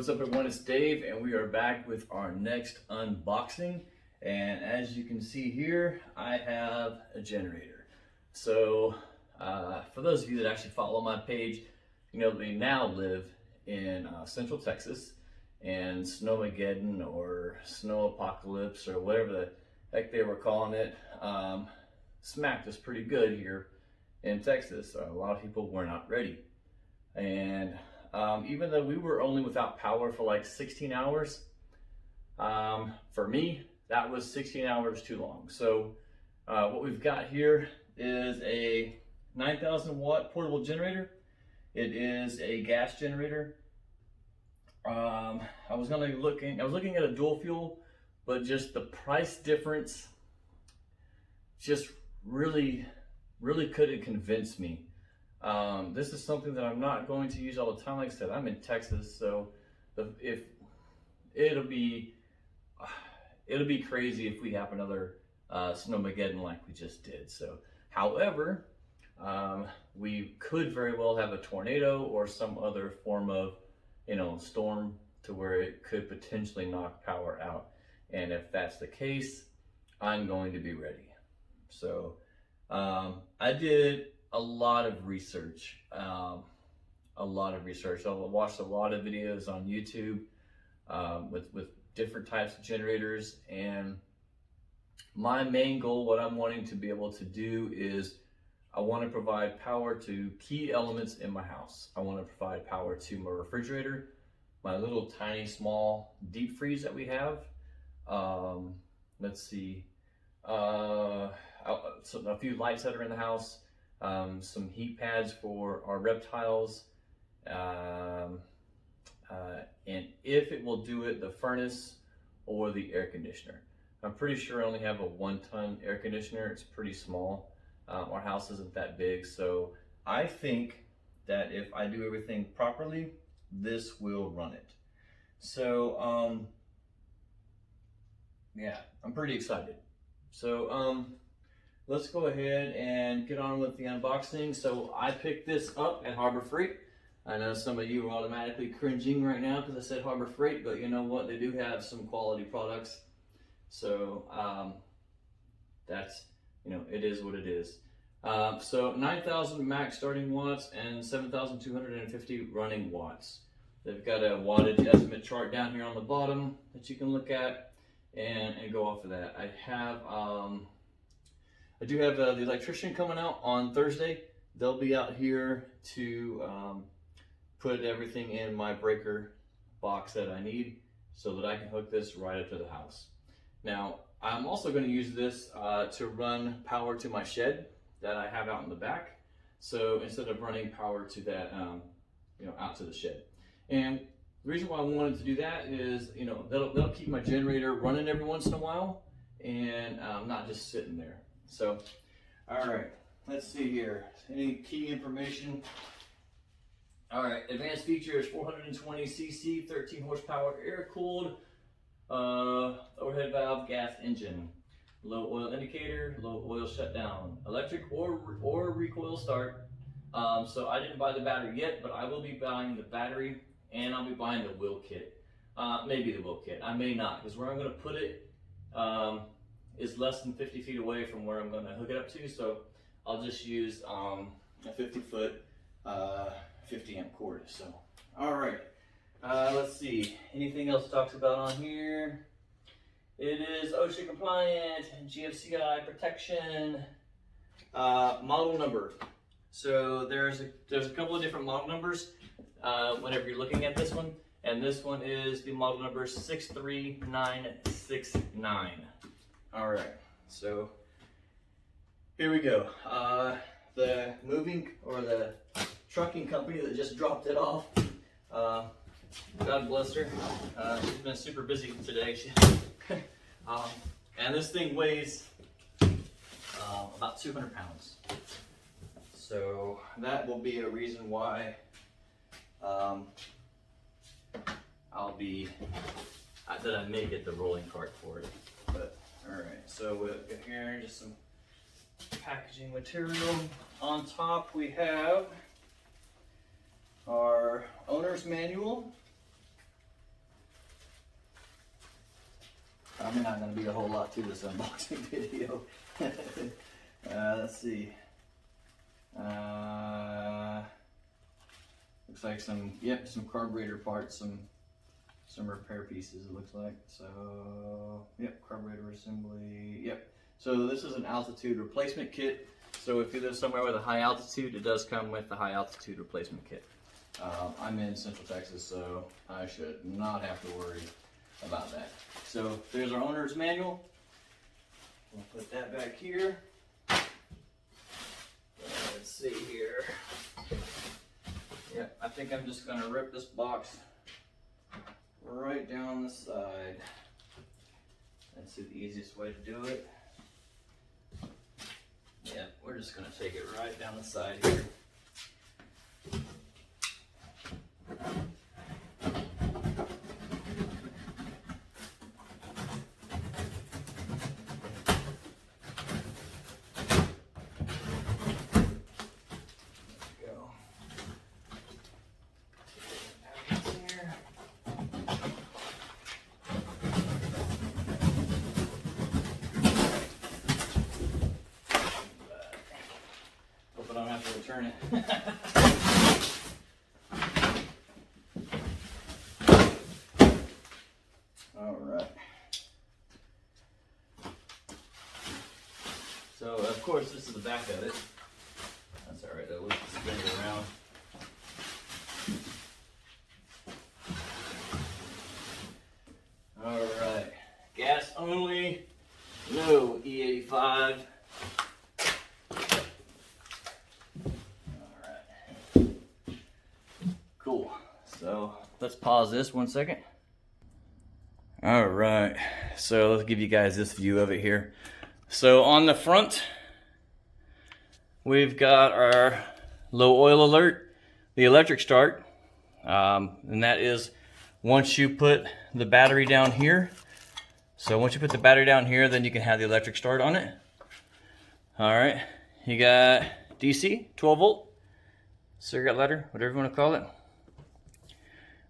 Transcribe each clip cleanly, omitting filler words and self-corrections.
What's up everyone, it's Dave and we are back with our next unboxing. And as you can see here, I have a generator. So for those of you that actually follow my page, you know they now live in Central Texas, and Snowmageddon or Snow Apocalypse or whatever the heck they were calling it smacked us pretty good here in Texas. A lot of people were not ready. And even though we were only without power for like 16 hours, for me, that was 16 hours too long. So what we've got here is a 9,000 watt portable generator. It is a gas generator. I was looking at a dual fuel, but just the price difference just really couldn't convince me. This is something that I'm not going to use all the time. Like I said, I'm in Texas, so if it'll be crazy if we have another Snowmageddon like we just did. So, however, we could very well have a tornado or some other form of, storm to where it could potentially knock power out. And if that's the case, I'm going to be ready. So, I did a lot of research. I watched a lot of videos on YouTube with different types of generators, and my main goal, what I'm wanting to be able to do is I want to provide power to key elements in my house. I want to provide power to my refrigerator, my little tiny small deep freeze that we have. Let's see, a few lights that are in the house. Some heat pads for our reptiles, and if it will do it, the furnace or the air conditioner. I'm pretty sure I only have a 1-ton air conditioner. It's pretty small. Our house isn't that big, so I think that if I do everything properly, this will run it. So yeah, I'm pretty excited. So let's go ahead and get on with the unboxing. So I picked this up at Harbor Freight. I know some of you are automatically cringing right now because I said Harbor Freight, but you know what? They do have some quality products. So that's, it is what it is. So 9,000 max starting watts and 7,250 running watts. They've got a wattage estimate chart down here on the bottom that you can look at and go off of that. I do have the electrician coming out on Thursday. They'll be out here to put everything in my breaker box that I need so that I can hook this right up to the house. Now, I'm also going to use this to run power to my shed that I have out in the back. So instead of running power to that, out to the shed. And the reason why I wanted to do that is, that'll keep my generator running every once in a while and not just sitting there. So, all right, let's see here. Any key information? All right, advanced features: 420 cc, 13 horsepower, air-cooled, overhead valve, gas engine, low oil indicator, low oil shutdown, electric or recoil start. So I didn't buy the battery yet, but I will be buying the battery and I'll be buying the wheel kit. Maybe the wheel kit. I may not, because where I'm going to put it is less than 50 feet away from where I'm going to hook it up to, so I'll just use a 50-foot 50 amp cord. So, all right, let's see, anything else talks about on here? It is OSHA compliant, GFCI protection, model number. So there's a couple of different model numbers whenever you're looking at this one, and this one is the model number 63969. All right, so here we go. The trucking company that just dropped it off, God bless her. She's been super busy today. And this thing weighs about 200 pounds. So that will be a reason why that I may get the rolling cart for it. But all right, so we'll get here just some packaging material. On top we have our owner's manual. Probably not going to be a whole lot to this unboxing video. Let's see. Looks like some carburetor parts, some repair pieces, it looks like. So, yep, carburetor assembly, yep. So this is an altitude replacement kit. So if you live somewhere with a high altitude, it does come with the high altitude replacement kit. I'm in Central Texas, so I should not have to worry about that. So there's our owner's manual. We'll put that back here. Let's see here. Yeah, I think I'm just gonna rip this box right down the side. That's the easiest way to do it. Yeah, we're just gonna take it right down the side here. I don't have to return it. All right. So of course this is the back of it. That's all right though. We'll just spin it around. All right. Gas only. No E85. Cool. So let's pause this 1 second. All right. So let's give you guys this view of it here. So on the front, we've got our low oil alert, the electric start, and that is once you put the battery down here. So once you put the battery down here, then you can have the electric start on it. All right. You got DC, 12 volt, cigarette lighter, whatever you want to call it.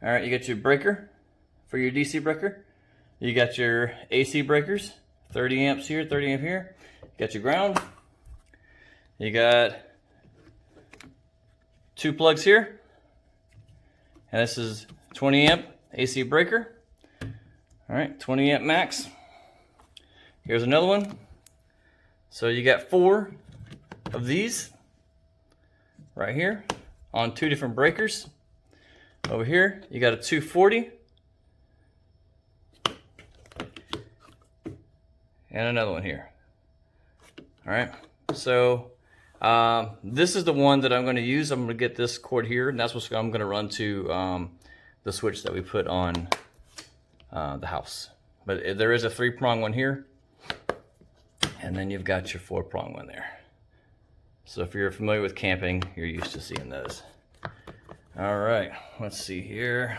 All right, you got your breaker for your DC breaker. You got your AC breakers, 30 amps here, 30 amp here. You got your ground. You got 2 plugs here. And this is 20 amp AC breaker. All right, 20 amp max. Here's another one. So you got 4 of these right here on 2 different breakers. Over here, you got a 240 and another one here. All right, so this is the one that I'm going to use. I'm going to get this cord here, and that's what I'm going to run to the switch that we put on the house. But there is a 3-prong one here, and then you've got your 4-prong one there. So if you're familiar with camping, you're used to seeing those. All right, let's see here.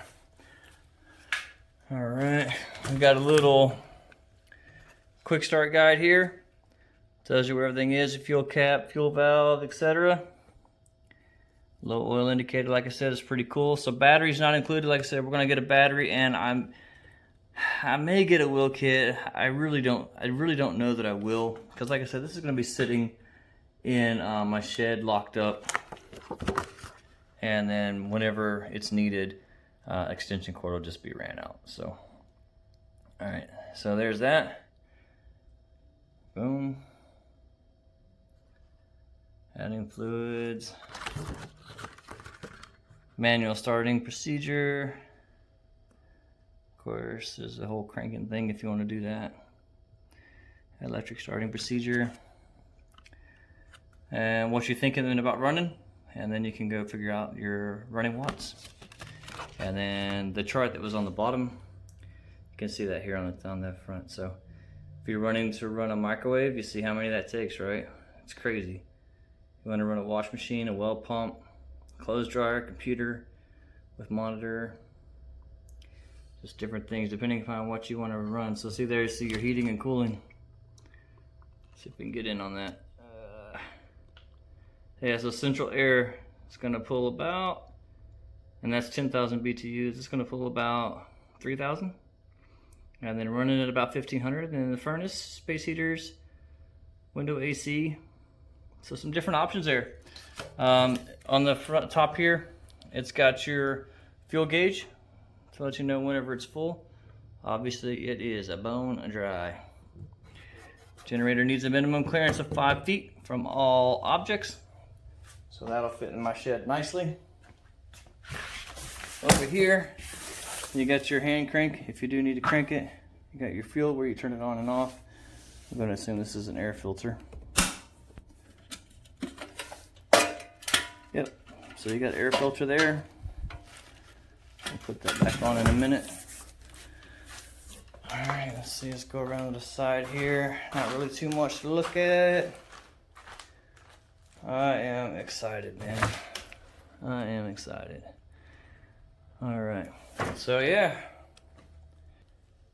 All right, we got a little quick start guide here. Tells you where everything is, fuel cap, fuel valve, etc. Low oil indicator, like I said, is pretty cool. So battery's not included. Like I said, we're gonna get a battery, and I may get a wheel kit. I really don't know that I will, because like I said, this is gonna be sitting in my shed locked up. And then whenever it's needed, extension cord will just be ran out. So, all right, so there's that. Boom. Adding fluids. Manual starting procedure. Of course, there's a whole cranking thing if you want to do that. Electric starting procedure. And what you're thinking about running. And then you can go figure out your running watts. And then the chart that was on the bottom, you can see that here on the front. So if you're running to run a microwave, you see how many that takes, right? It's crazy. You want to run a wash machine, a well pump, clothes dryer, computer with monitor, just different things depending upon what you want to run. So see there, you see your heating and cooling. See if we can get in on that. Yeah, so central air is going to pull about, and that's 10,000 BTUs. It's going to pull about 3,000. and then running at about 1500. And then the furnace, space heaters, window AC. So some different options there. On the front top here, it's got your fuel gauge to let you know whenever it's full. Obviously it is a bone dry. Generator needs a minimum clearance of 5 feet from all objects. So that'll fit in my shed nicely. Over here, you got your hand crank if you do need to crank it. You got your fuel where you turn it on and off. I'm going to assume this is an air filter. Yep, so you got air filter there. I'll put that back on in a minute. Alright, let's see, let's go around to the side here. Not really too much to look at. I am excited, man. I am excited. Alright, so yeah.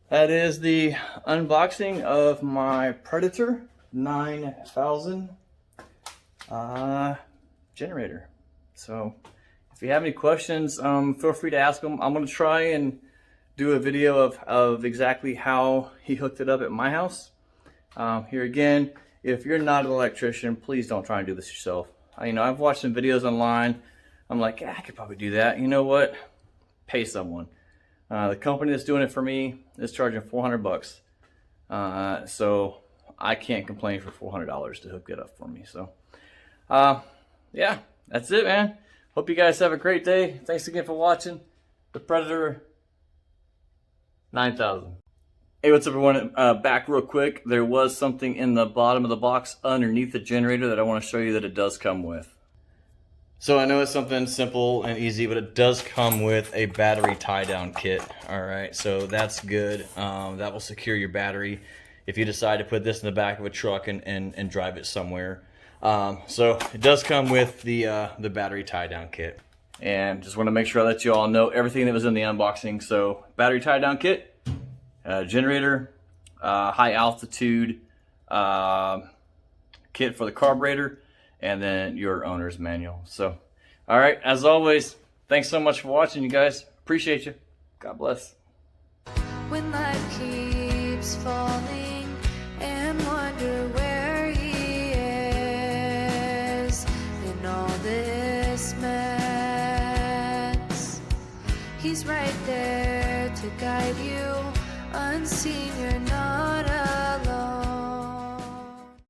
That is the unboxing of my Predator 9000 generator. So if you have any questions, feel free to ask them. I'm going to try and do a video of exactly how he hooked it up at my house. Here again, if you're not an electrician, please don't try and do this yourself. I've watched some videos online. I'm like, yeah, I could probably do that. You know what? Pay someone. The company that's doing it for me is charging $400. So I can't complain for $400 to hook it up for me. So, yeah, that's it, man. Hope you guys have a great day. Thanks again for watching the Predator 9000. Hey, what's up, everyone? Back real quick. There was something in the bottom of the box underneath the generator that I want to show you that it does come with. So I know it's something simple and easy, but it does come with a battery tie-down kit. All right, so that's good. That will secure your battery if you decide to put this in the back of a truck and drive it somewhere. So it does come with the battery tie-down kit. And just want to make sure I let you all know everything that was in the unboxing. So battery tie-down kit, generator, high altitude kit for the carburetor, and then your owner's manual. So, all right, as always, thanks so much for watching, you guys. Appreciate you. God bless. When life keeps falling and wonder where he is in all this mess, he's right there to guide you, unseen, you're not alone.